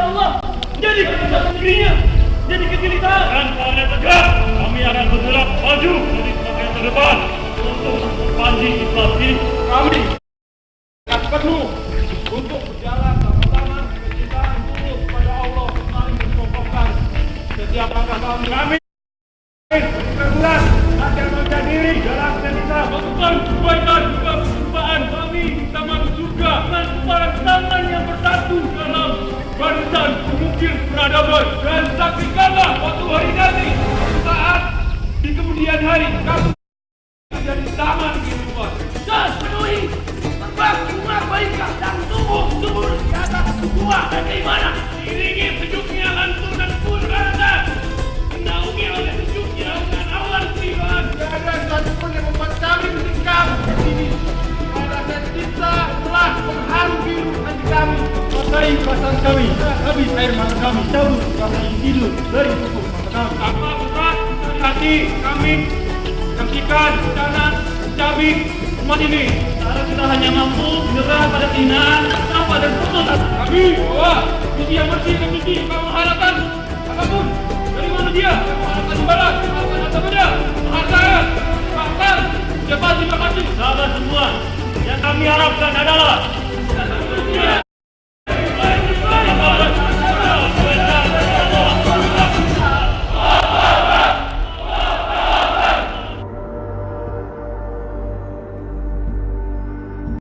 ya Allah, jadi keputusan negerinya, jadi kegelisahan. Dan karena tegak, kami akan bergerak maju dari tempat yang terdepan untuk panji Islam ini. Kami akan penuh untuk berjalan bersama kecintaan tulus kepada Allah saling berkokohkan setiap langkah kami berbulan akan menjadi diri dalam kita Lakukan kebaikan juga perjumpaan kami kita masuk surga dengan kepalan tangan yang bersatu dalam barisan pengukir peradaban. Dan saksikanlah waktu hari nanti saat di kemudian hari kamu menjadi taman kehidupan. Dan penuhi terbang bunga kebaikan dan tumbuh subur di atas buah dan keimanan. Iringi sejuknya lantun dan purana, menaungi oleh sejuknya dan awan Tuhan. Tidak ada satupun yang membuat kami menikam di sini. Karena cinta telah mengharu biru hati kami. Pakai perasaan kami, habis air mata kami, cabut rasa hidup dari tubuh mata kami. Apa berat dari hati kami saksikan rencana cabai umat ini. Sekarang kita hanya mampu menyerah pada kehinaan, sampah dan putus asa. Kami bahwa misi yang bersih dan misi kau mengharapkan apapun dari manusia, kau mengharapkan imbalan, kau mengharapkan harta benda, penghargaan, bahkan ucapan terima kasih. Sahabat semua, yang kami harapkan adalah